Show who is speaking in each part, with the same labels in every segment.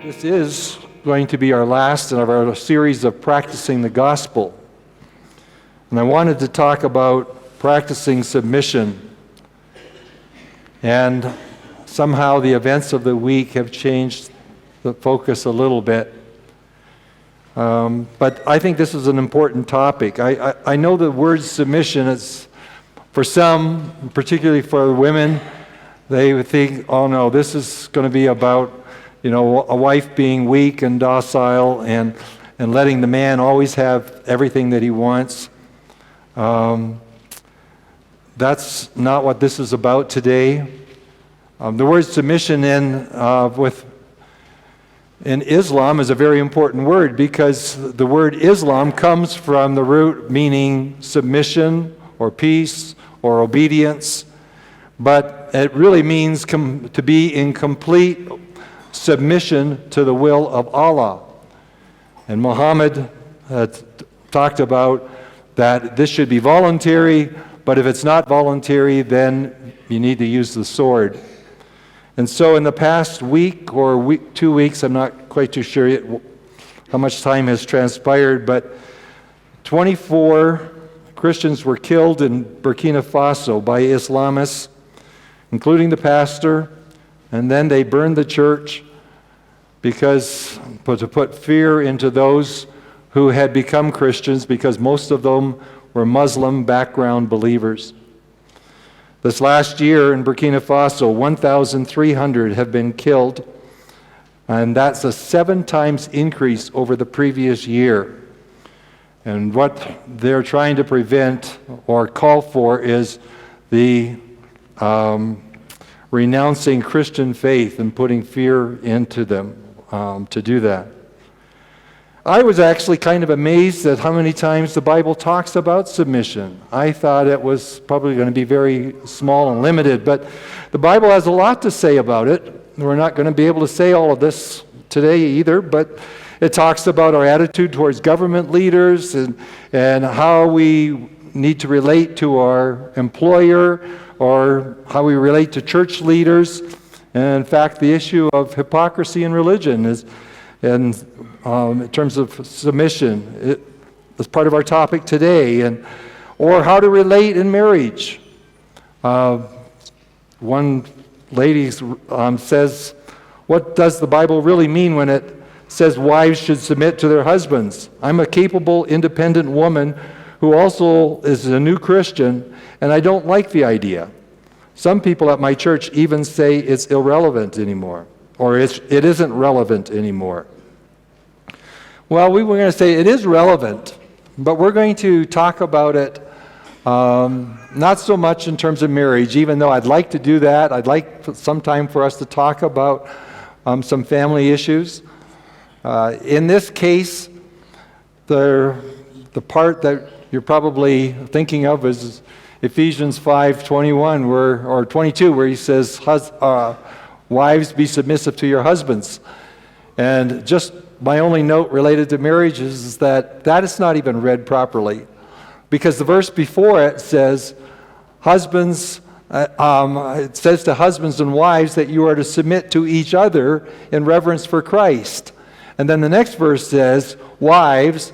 Speaker 1: This is going to be our last in our series of practicing the gospel. And I wanted to talk about practicing submission. And somehow the events of the week have changed the focus a little bit. But I think this is an important topic. I know the word submission is, for some, particularly for women, they would think, oh no, this is going to be about a wife being weak and docile and letting the man always have everything that he wants. That's not what this is about today. The word submission in Islam is a very important word because the word Islam comes from the root meaning submission or peace or obedience, but it really means to be in complete submission to the will of Allah. And Muhammad talked about that this should be voluntary, but if it's not voluntary, then you need to use the sword. And so in the past week or 2 weeks, I'm not quite too sure yet how much time has transpired, but 24 Christians were killed in Burkina Faso by Islamists, including the pastor, and then they burned the church to put fear into those who had become Christians, because most of them were Muslim background believers. This last year in Burkina Faso, 1,300 have been killed, and that's a 7 times increase over the previous year. And what they're trying to prevent or call for is the renouncing Christian faith and putting fear into them to do that. I was actually kind of amazed at how many times the Bible talks about submission. I thought it was probably going to be very small and limited, but the Bible has a lot to say about it. We're not going to be able to say all of this today either, but it talks about our attitude towards government leaders and how we need to relate to our employer or how we relate to church leaders. And in fact, the issue of hypocrisy in religion is, in terms of submission, it's part of our topic today, or how to relate in marriage. One lady says, what does the Bible really mean when it says wives should submit to their husbands? I'm a capable, independent woman who also is a new Christian, and I don't like the idea. Some people at my church even say it's irrelevant anymore, or it isn't relevant anymore. Well, we were going to say it is relevant, but we're going to talk about it not so much in terms of marriage, even though I'd like to do that. I'd like some time for us to talk about some family issues. In this case, the part that you're probably thinking of is Ephesians 5:21 or 22, where he says, wives, be submissive to your husbands. And just my only note related to marriage is that is not even read properly, because the verse before it says, husbands, it says to husbands and wives that you are to submit to each other in reverence for Christ. And then the next verse says, wives,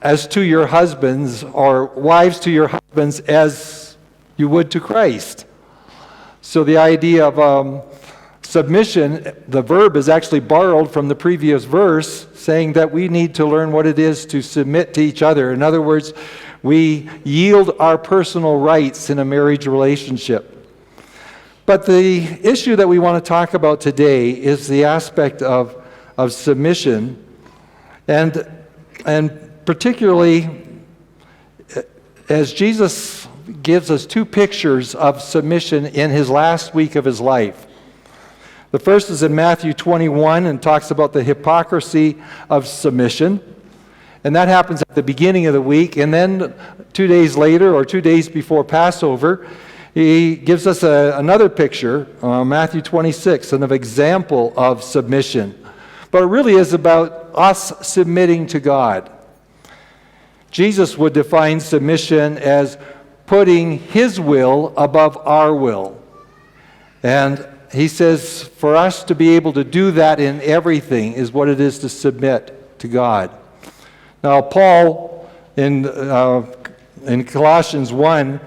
Speaker 1: as to your husbands, or wives to your husbands as you would to Christ. So the idea of submission, the verb is actually borrowed from the previous verse, saying that we need to learn what it is to submit to each other. In other words, we yield our personal rights in a marriage relationship. But the issue that we want to talk about today is the aspect of submission, and particularly as Jesus gives us 2 pictures of submission in his last week of his life. The first is in Matthew 21 and talks about the hypocrisy of submission. And that happens at the beginning of the week. And then 2 days later, or 2 days before Passover, he gives us another picture, Matthew 26, an example of submission. But it really is about us submitting to God. Jesus would define submission as putting his will above our will. And he says for us to be able to do that in everything is what it is to submit to God. Now, Paul in Colossians 1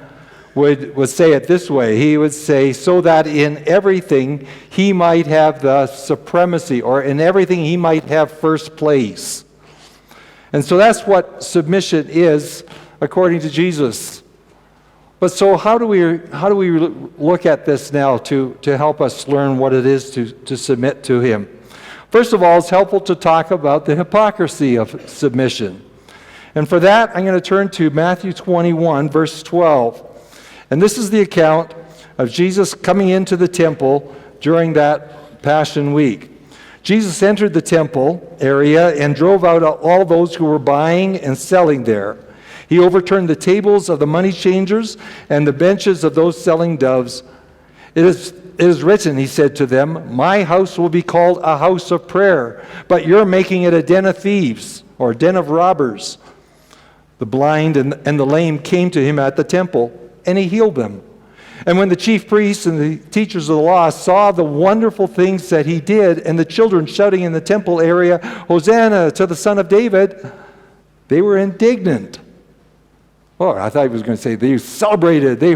Speaker 1: would say it this way. He would say, so that in everything he might have the supremacy, or in everything he might have first place. And so that's what submission is according to Jesus. But so how do we look at this now to help us learn what it is to submit to him? First of all, it's helpful to talk about the hypocrisy of submission. And for that, I'm going to turn to Matthew 21, verse 12. And this is the account of Jesus coming into the temple during that Passion Week. Jesus entered the temple area and drove out all those who were buying and selling there. He overturned the tables of the money changers and the benches of those selling doves. It is written, he said to them, my house will be called a house of prayer, but you're making it a den of thieves, or a den of robbers. The blind and the lame came to him at the temple, and he healed them. And when the chief priests and the teachers of the law saw the wonderful things that he did, and the children shouting in the temple area, Hosanna to the Son of David, they were indignant. Oh, I thought he was going to say they celebrated. They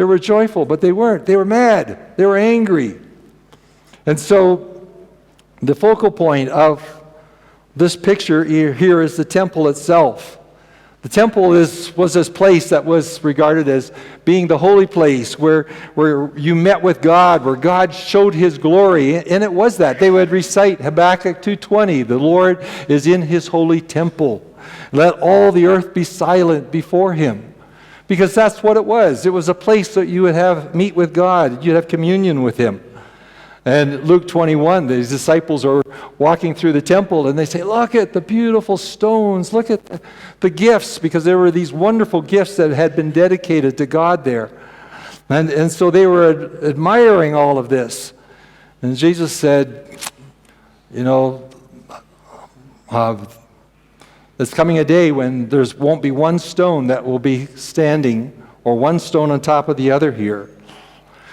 Speaker 1: were joyful, but they weren't. They were mad. They were angry. And so the focal point of this picture here is the temple itself. The temple was this place that was regarded as being the holy place where you met with God, where God showed his glory, and it was that. They would recite Habakkuk 2:20, the Lord is in his holy temple. Let all the earth be silent before him. Because that's what it was. It was a place that you would meet with God. You'd have communion with him. And Luke 21, the disciples are walking through the temple, and they say, look at the beautiful stones, look at the gifts, because there were these wonderful gifts that had been dedicated to God there. And so they were admiring all of this. And Jesus said, there's coming a day when there won't be one stone that will be standing, or one stone on top of the other here.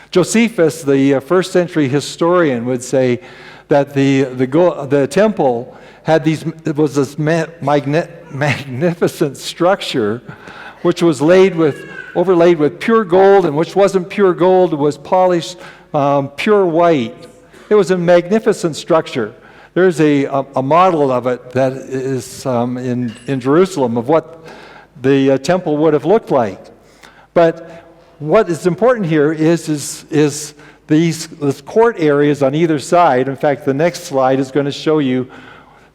Speaker 1: Josephus, the first century historian, would say that the temple was this magnificent structure which was overlaid with pure gold, and which wasn't pure gold, it was polished pure white. It was a magnificent structure. There's a model of it that is in Jerusalem of what the temple would have looked like. But what is important here is these court areas on either side. In fact, the next slide is going to show you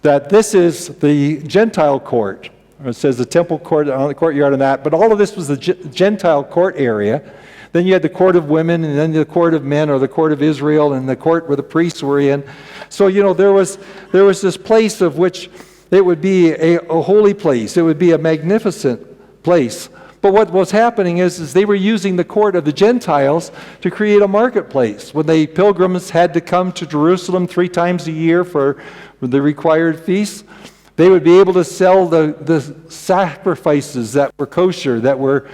Speaker 1: that this is the Gentile court. It says the temple court on the courtyard and that, but all of this was the Gentile court area. Then you had the court of women, and then the court of men, or the court of Israel, and the court where the priests were in. So, there was this place of which it would be a holy place. It would be a magnificent place. But what was happening is they were using the court of the Gentiles to create a marketplace. When the pilgrims had to come to Jerusalem 3 times a year for the required feasts, they would be able to sell the sacrifices that were kosher, that were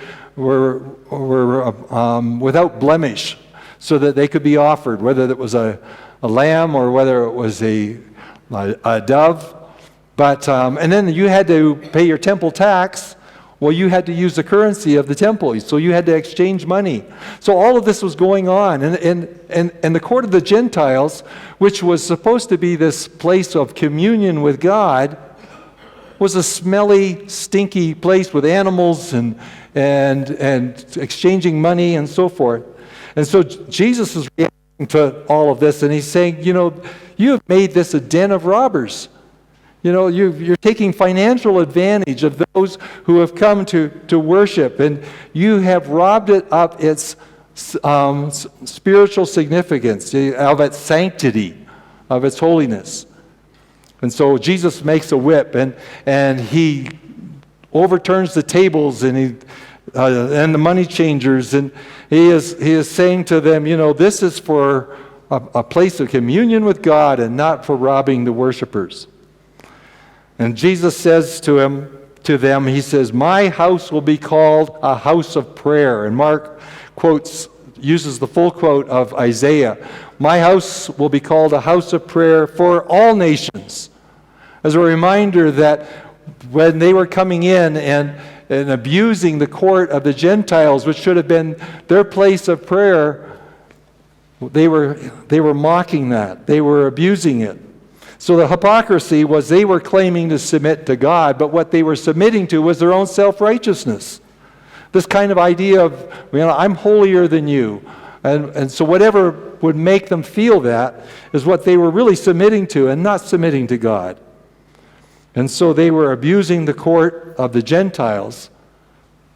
Speaker 1: without blemish, so that they could be offered, whether it was a lamb or whether it was a dove. But and then you had to pay your temple tax. Well, you had to use the currency of the temple, so you had to exchange money. So all of this was going on. And the court of the Gentiles, which was supposed to be this place of communion with God, was a smelly, stinky place with animals and exchanging money and so forth. And so Jesus is reacting to all of this, and he's saying, you have made this a den of robbers. You're taking financial advantage of those who have come to worship, and you have robbed it of its spiritual significance, of its sanctity, of its holiness. And so Jesus makes a whip, and he overturns the tables, and the money changers, and he is saying to them, this is for a place of communion with God and not for robbing the worshipers. And Jesus says to them, he says, my house will be called a house of prayer. And Mark quotes uses the full quote of Isaiah, "My house will be called a house of prayer for all nations," as a reminder that when they were coming in and abusing the court of the Gentiles, which should have been their place of prayer, they were mocking that. They were abusing it. So the hypocrisy was they were claiming to submit to God, but what they were submitting to was their own self-righteousness. This kind of idea of, I'm holier than you. And so whatever would make them feel that is what they were really submitting to and not submitting to God. And so they were abusing the court of the Gentiles,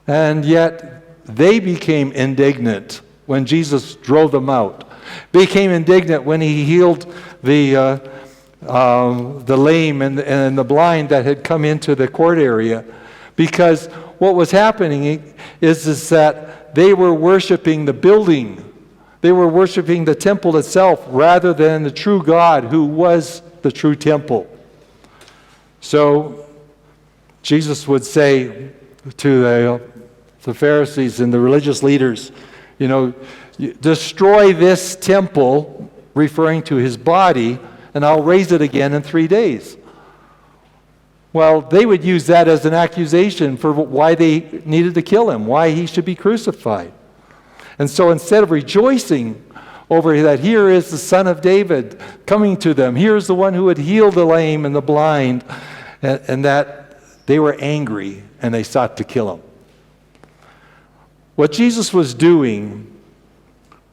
Speaker 1: and yet they became indignant when Jesus drove them out. Became indignant when he healed the lame and the blind that had come into the court area, because what was happening is that they were worshiping the building. They were worshiping the temple itself rather than the true God who was the true temple. So Jesus would say to the Pharisees and the religious leaders, destroy this temple, referring to his body, and I'll raise it again in 3 days. Well, they would use that as an accusation for why they needed to kill him, why he should be crucified. And so instead of rejoicing over that, here is the Son of David coming to them, here's the one who would heal the lame and the blind, and that they were angry and they sought to kill him. What Jesus was doing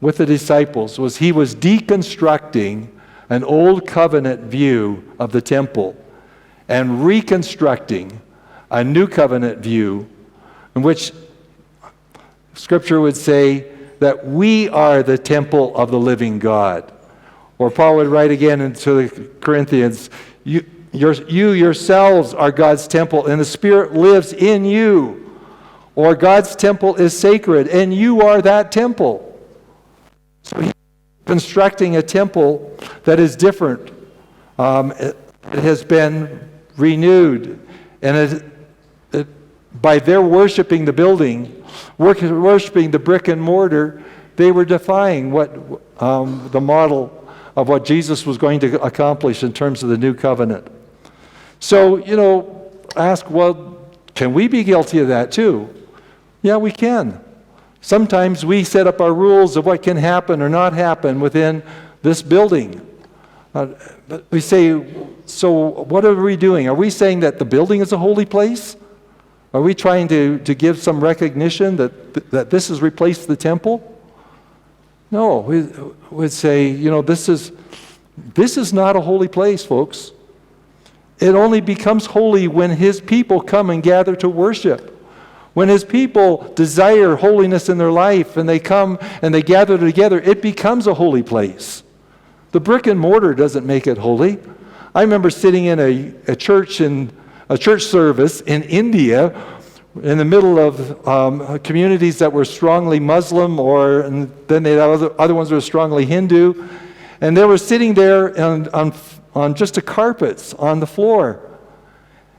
Speaker 1: with the disciples was he was deconstructing an old covenant view of the temple and reconstructing a new covenant view in which Scripture would say that we are the temple of the living God. Or Paul would write again into the Corinthians, you yourselves are God's temple, and the Spirit lives in you. Or God's temple is sacred, and you are that temple. So he's constructing a temple that is different. It has been renewed, and by their worshiping the building, worshiping the brick and mortar, they were defying what the model of what Jesus was going to accomplish in terms of the new covenant. So, ask, well, can we be guilty of that too? Yeah, we can. Sometimes we set up our rules of what can happen or not happen within this building. But we say, so what are we doing? Are we saying that the building is a holy place? Are we trying to give some recognition that this has replaced the temple? No, we would say, this is not a holy place, folks. It only becomes holy when his people come and gather to worship. When his people desire holiness in their life and they come and they gather together, it becomes a holy place. The brick and mortar doesn't make it holy. I remember sitting in a church service in India in the middle of communities that were strongly Muslim, and then they had other ones that were strongly Hindu, and they were sitting there on just the carpets on the floor.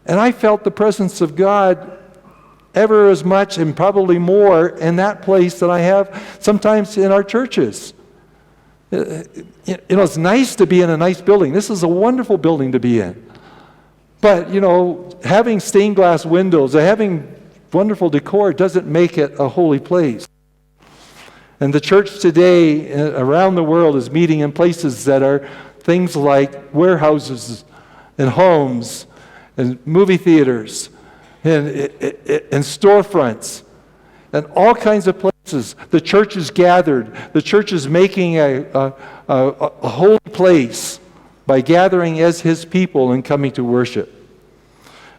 Speaker 1: And I felt the presence of God ever as much and probably more in that place than I have sometimes in our churches. It's nice to be in a nice building. This is a wonderful building to be in. But, having stained glass windows or having wonderful decor doesn't make it a holy place. And the church today around the world is meeting in places that are things like warehouses and homes and movie theaters and storefronts and all kinds of places. The church is gathered. The church is making a holy place by gathering as his people and coming to worship.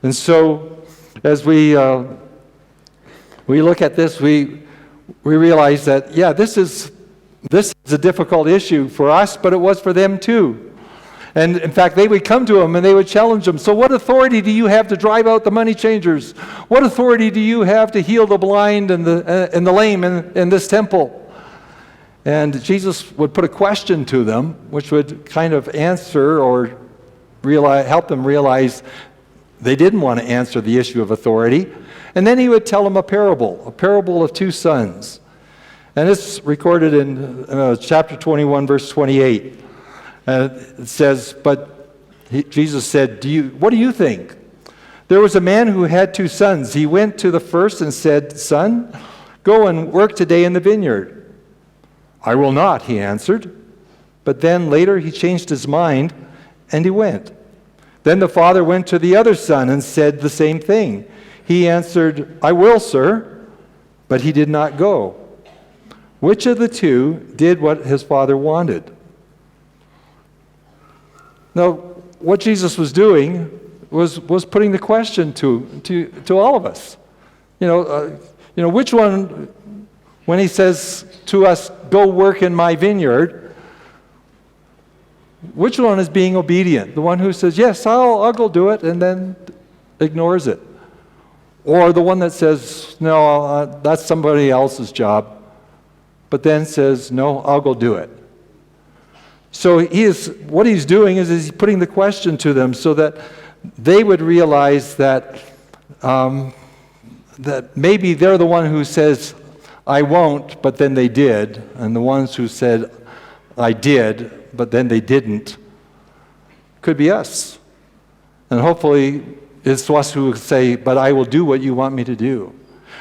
Speaker 1: And so as we look at this, we realize that, this is a difficult issue for us, but it was for them too. And in fact, they would come to him and they would challenge him. So what authority do you have to drive out the money changers? What authority do you have to heal the blind and the lame in this temple? And Jesus would put a question to them, which would kind of answer or help them realize they didn't want to answer the issue of authority. And then he would tell them a parable of two sons. And it's recorded in chapter 21, verse 28. It says, Jesus said, what do you think? There was a man who had 2 sons. He went to the first and said, Son, go and work today in the vineyard. I will not, he answered. But then later he changed his mind and he went. Then the father went to the other son and said the same thing. He answered, I will, sir. But he did not go. Which of the 2 did what his father wanted? Now, what Jesus was doing was putting the question to all of us. Which one, when he says to us, go work in my vineyard, which one is being obedient? The one who says, yes, I'll go do it, and then ignores it. Or the one that says, no, that's somebody else's job, but then says, no, I'll go do it. So what he's doing is he's putting the question to them so that they would realize that maybe they're the one who says, I won't, but then they did, and the ones who said, I did, but then they didn't, could be us. And hopefully it's us who say, but I will do what you want me to do.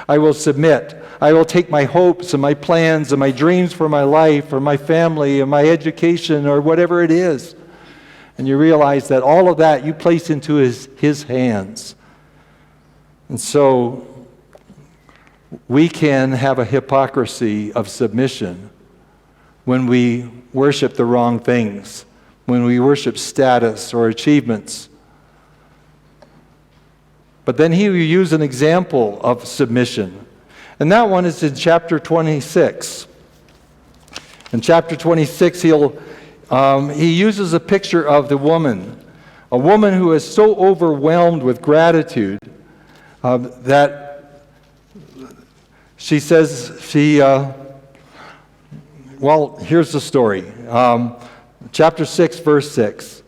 Speaker 1: I will submit. I will take my hopes and my plans and my dreams for my life or my family and my education or whatever it is. And you realize that all of that you place into his hands. And so we can have a hypocrisy of submission when we worship the wrong things, when we worship status or achievements. But then he will use an example of submission. And that one is in chapter 26. In chapter 26, he uses a picture of the woman, a woman who is so overwhelmed with gratitude that she says, here's the story. Chapter 6, verse 6.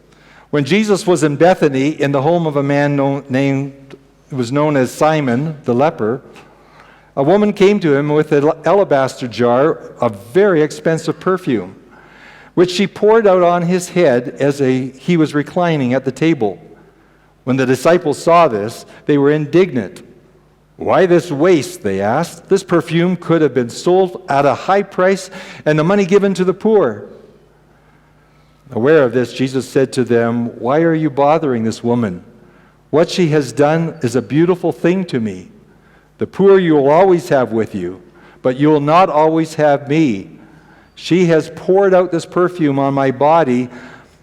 Speaker 1: When Jesus was in Bethany in the home of a man known as Simon the leper, a woman came to him with an alabaster jar of very expensive perfume, which she poured out on his head as he was reclining at the table. When the disciples saw this, they were indignant. Why this waste, they asked. This perfume could have been sold at a high price and the money given to the poor. Aware of this, Jesus said to them, why are you bothering this woman? What she has done is a beautiful thing to me. The poor you will always have with you, but you will not always have me. She has poured out this perfume on my body.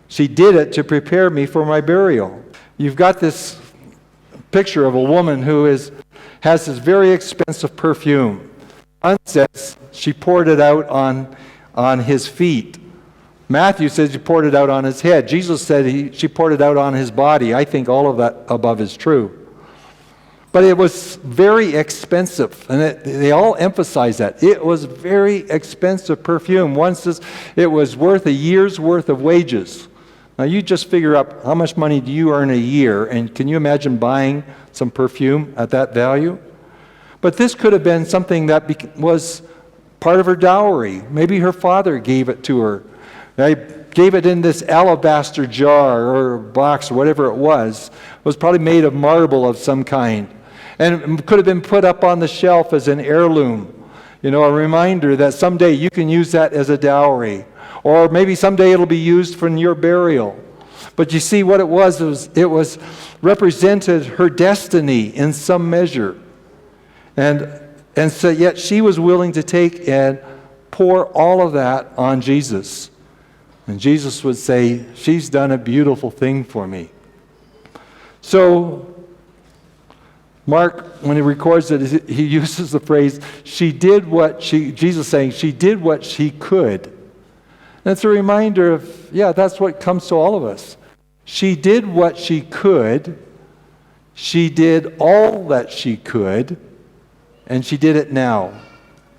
Speaker 1: She did it to prepare me for my burial. You've got this picture of a woman who has this very expensive perfume. One says she poured it out on his feet. Matthew says she poured it out on his head. Jesus said she poured it out on his body. I think all of that above is true. But it was very expensive, and they all emphasize that. It was very expensive perfume. One says it was worth a year's worth of wages. Now you just figure up how much money do you earn a year, and can you imagine buying some perfume at that value? But this could have been something that was part of her dowry. Maybe her father gave it to her. They gave it in this alabaster jar or box or whatever it was. It was probably made of marble of some kind. And it could have been put up on the shelf as an heirloom. A reminder that someday you can use that as a dowry. Or maybe someday it'll be used for your burial. But you see what it was represented her destiny in some measure. And so yet she was willing to take and pour all of that on Jesus. And Jesus would say, she's done a beautiful thing for me. So Mark, when he records it, he uses the phrase, Jesus saying, she did what she could. And it's a reminder of, that's what comes to all of us. She did what she could. She did all that she could. And she did it now.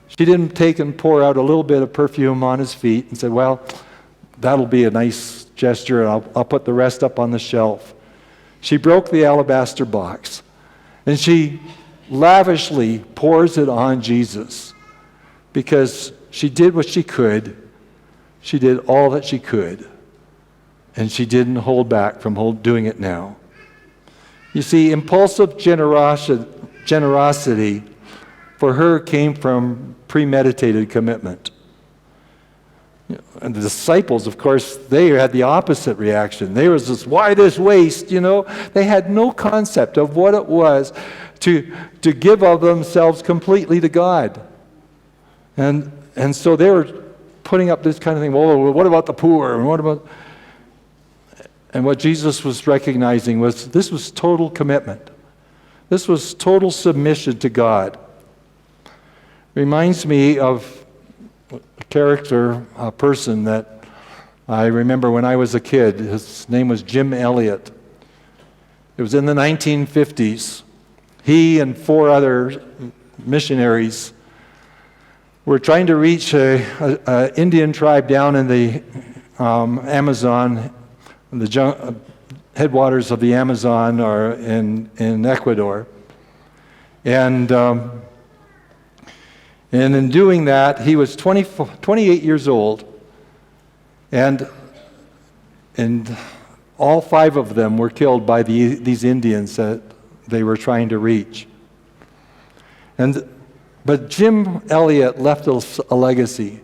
Speaker 1: She didn't take and pour out a little bit of perfume on his feet and said, well, that'll be a nice gesture, and I'll put the rest up on the shelf. She broke the alabaster box. And she lavishly pours it on Jesus. because she did what she could. She did all that she could. And she didn't hold back from doing it now. You see, impulsive generosity for her came from premeditated commitment. And the disciples, of course, they had the opposite reaction. They was just, why this waste, They had no concept of what it was to give of themselves completely to God. And so they were putting up this kind of thing, well, what about the poor? And what Jesus was recognizing was this was total commitment. This was total submission to God. Reminds me of a person that I remember when I was a kid. His name was Jim Elliot. It was in the 1950s. He and 4 other missionaries were trying to reach an Indian tribe down in the Amazon, the headwaters of the Amazon, or in Ecuador. And in doing that, he was 28 years old, and all 5 of them were killed by these Indians that they were trying to reach. But Jim Elliot left a legacy.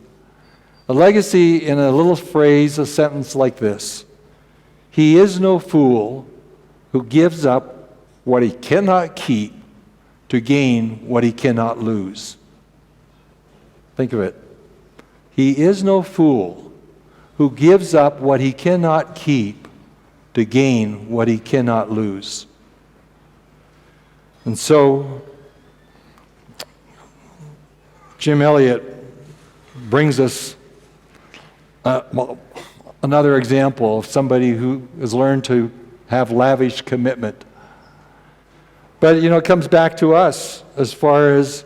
Speaker 1: A legacy in a little phrase, a sentence like this: "He is no fool who gives up what he cannot keep to gain what he cannot lose." Think of it. He is no fool who gives up what he cannot keep to gain what he cannot lose. And so, Jim Elliot brings us another example of somebody who has learned to have lavish commitment. But, it comes back to us as far as,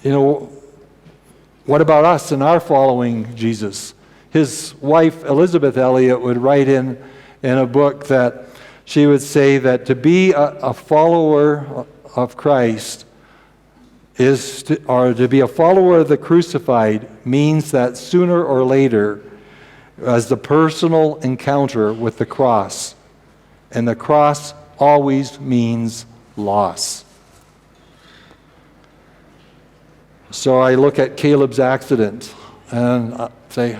Speaker 1: what about us and our following Jesus? His wife, Elizabeth Elliot, would write in a book that she would say that to be a follower of Christ or to be a follower of the crucified means that sooner or later, as the personal encounter with the cross, and the cross always means loss. So I look at Caleb's accident and say,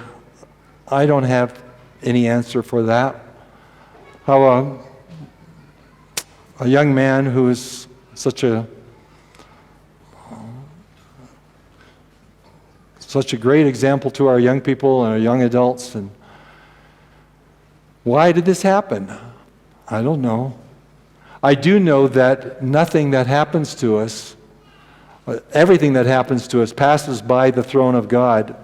Speaker 1: I don't have any answer for that. How a young man who is such a great example to our young people and our young adults, and why did this happen? I don't know. I do know that nothing that happens to us, everything that happens to us, passes by the throne of God.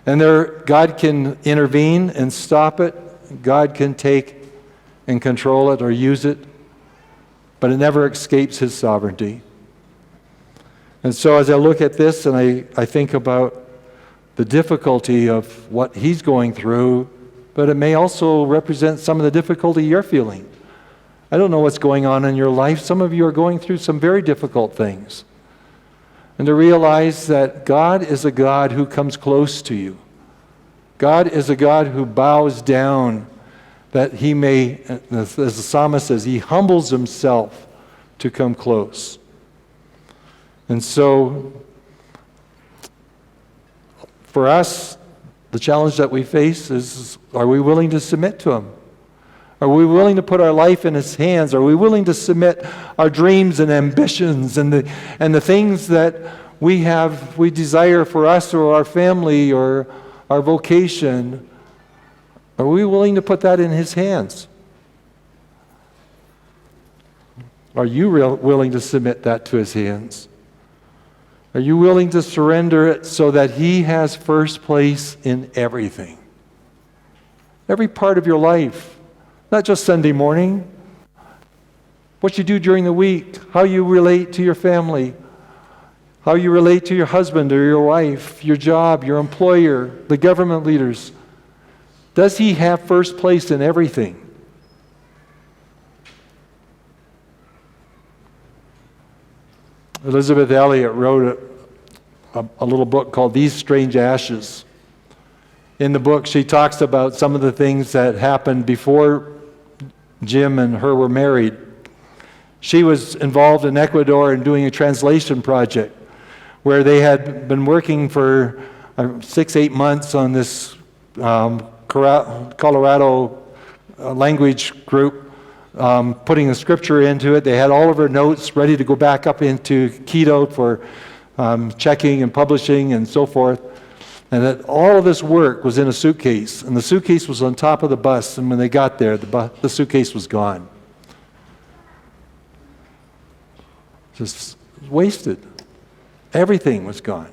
Speaker 1: And God can intervene and stop it. God can take and control it or use it. But it never escapes His sovereignty. And so as I look at this and I think about the difficulty of what he's going through, but it may also represent some of the difficulty you're feeling. I don't know what's going on in your life. Some of you are going through some very difficult things. And to realize that God is a God who comes close to you. God is a God who bows down, that He may, as the psalmist says, He humbles Himself to come close. And so, for us, the challenge that we face is, are we willing to submit to Him? Are we willing to put our life in His hands? Are we willing to submit our dreams and ambitions and the things that we desire for us or our family or our vocation? Are we willing to put that in His hands? Are you willing to submit that to His hands? Are you willing to surrender it so that He has first place in everything? Every part of your life. Not just Sunday morning. What you do during the week. How you relate to your family. How you relate to your husband or your wife. Your job, your employer, the government leaders. Does He have first place in everything? Elizabeth Elliot wrote a little book called These Strange Ashes. In the book, she talks about some of the things that happened before Jim and her were married. She was involved in Ecuador in doing a translation project where they had been working for 6-8 months on this Colorado language group, putting the scripture into it. They had all of her notes ready to go back up into Quito for checking and publishing and so forth. And that all of this work was in a suitcase, and the suitcase was on top of the bus, and when they got there, the suitcase was gone. Just wasted. Everything was gone.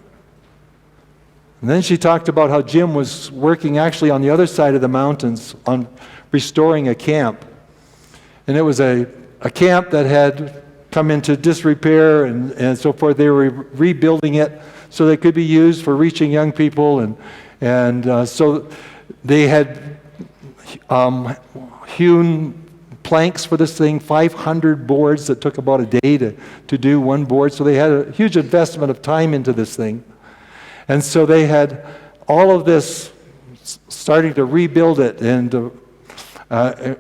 Speaker 1: And then she talked about how Jim was working actually on the other side of the mountains on restoring a camp. And it was a camp that had come into disrepair and so forth. They were rebuilding it so that it could be used for reaching young people. And so they had hewn planks for this thing, 500 boards that took about a day to do one board. So they had a huge investment of time into this thing. And so they had all of this starting to rebuild it and to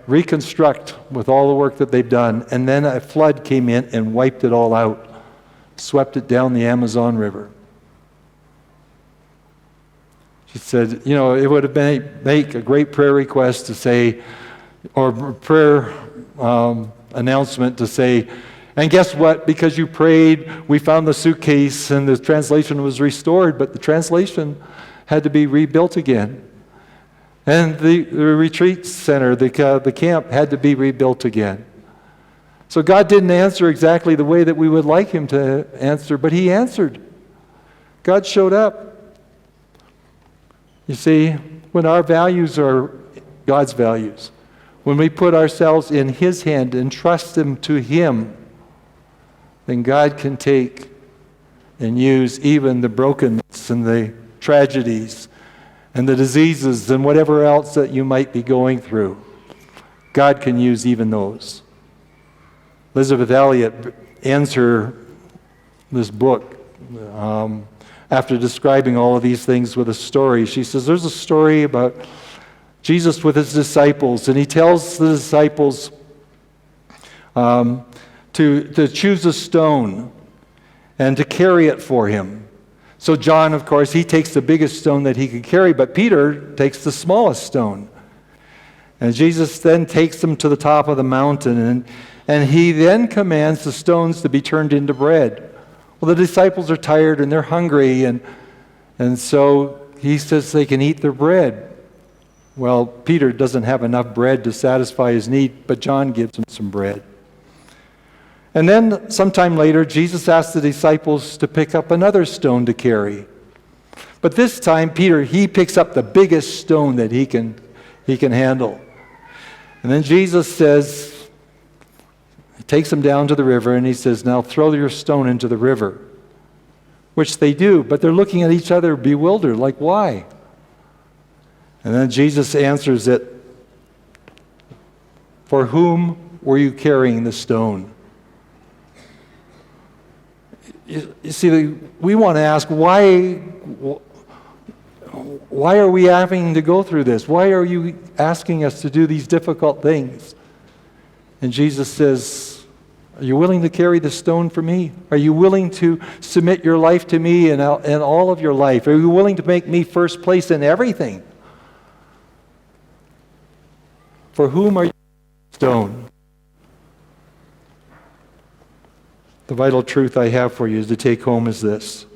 Speaker 1: reconstruct with all the work that they've done. And then a flood came in and wiped it all out, swept it down the Amazon River. She said, you know, it would have been make a great prayer request to say, or prayer announcement to say, and guess what? Because you prayed, we found the suitcase and the translation was restored, but the translation had to be rebuilt again. And the retreat center, the camp, had to be rebuilt again. So God didn't answer exactly the way that we would like him to answer, but he answered. God showed up. You see, when our values are God's values, when we put ourselves in his hand and trust him to him, then God can take and use even the brokenness and the tragedies and the diseases and whatever else that you might be going through. God can use even those. Elizabeth Elliot ends this book after describing all of these things with a story. She says there's a story about Jesus with his disciples, and he tells the disciples to choose a stone and to carry it for him. So John, of course, he takes the biggest stone that he could carry, but Peter takes the smallest stone. And Jesus then takes them to the top of the mountain, and he then commands the stones to be turned into bread. Well, the disciples are tired and they're hungry, and so he says they can eat their bread. Well, Peter doesn't have enough bread to satisfy his need, but John gives him some bread. And then sometime later, Jesus asked the disciples to pick up another stone to carry. But this time, Peter, he picks up the biggest stone that he can handle. And then Jesus says, he takes them down to the river, and he says, now throw your stone into the river. Which they do, but they're looking at each other bewildered, like, why? And then Jesus answers it, for whom were you carrying the stone? You see, we want to ask, why are we having to go through this? Why are you asking us to do these difficult things? And Jesus says, are you willing to carry the stone for me? Are you willing to submit your life to me and all of your life? Are you willing to make me first place in everything? For whom are you the stone? The vital truth I have for you is to take home is this.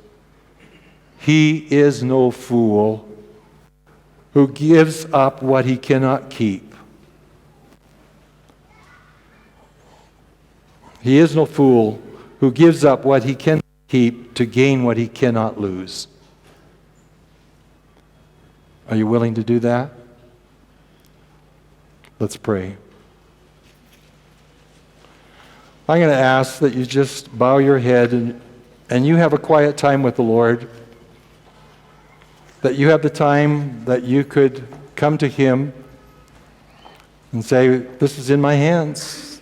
Speaker 1: He is no fool who gives up what he cannot keep. He is no fool who gives up what he cannot keep to gain what he cannot lose. Are you willing to do that? Let's pray. I'm going to ask that you just bow your head and you have a quiet time with the Lord. That you have the time that you could come to him and say, this is in my hands.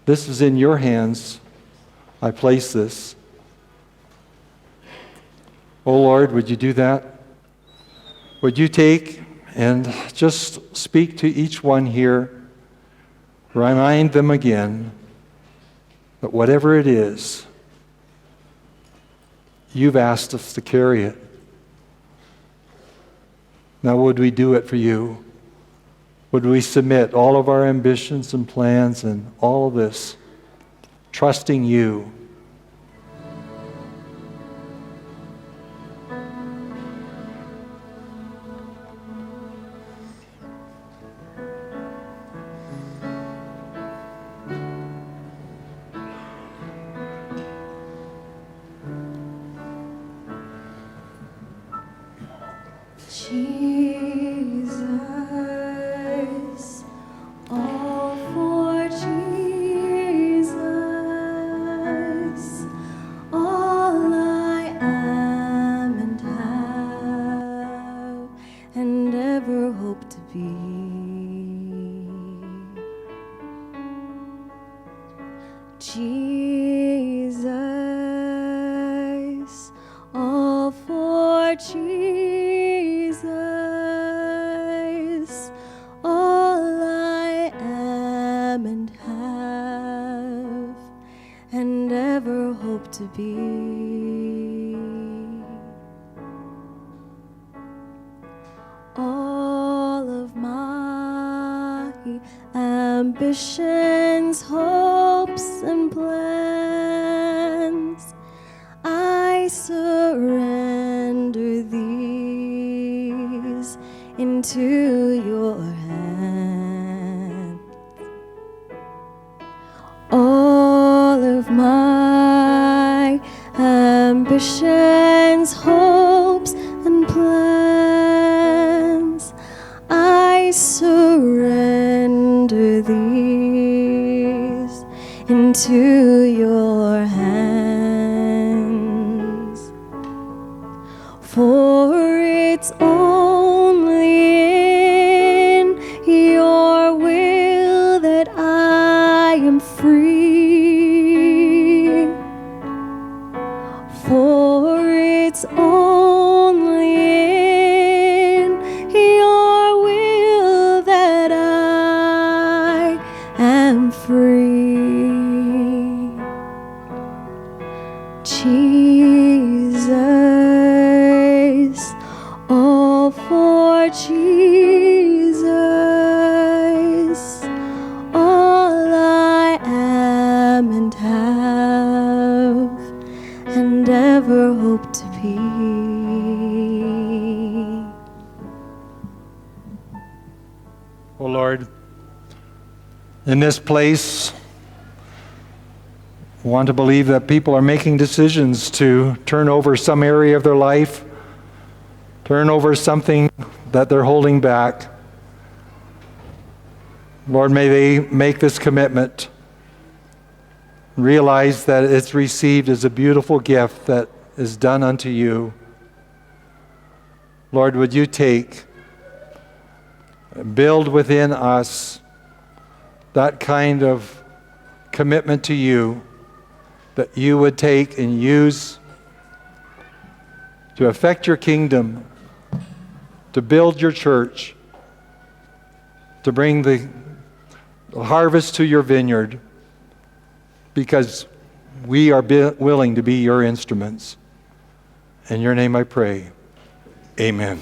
Speaker 1: This is in your hands. I place this. Oh Lord, would you do that? Would you take and just speak to each one here, remind them again that whatever it is, you've asked us to carry it. Now would we do it for you? Would we submit all of our ambitions and plans and all of this, trusting you?
Speaker 2: Jesus, all for Jesus, all I am and have, and ever hope to be. Jesus, all for Jesus, all I am and have, and ever hope to be. All of my ambitions, hopes, and plans, I surrender these into your hands. All of my ambitions, hopes, and plans, I surrender these into your hands. For it's only in your will that I am free. For it's only in your will that I am free. Jesus, all for Jesus, all I am and have, and ever hope to be.
Speaker 1: Oh Lord, in this place, I want to believe that people are making decisions to turn over some area of their life, turn over something that they're holding back. Lord, may they make this commitment, realize that it's received as a beautiful gift that is done unto you. Lord, would you take, build within us that kind of commitment to you that you would take and use to affect your kingdom, to build your church, to bring the harvest to your vineyard, because we are willing to be your instruments. In your name I pray. Amen.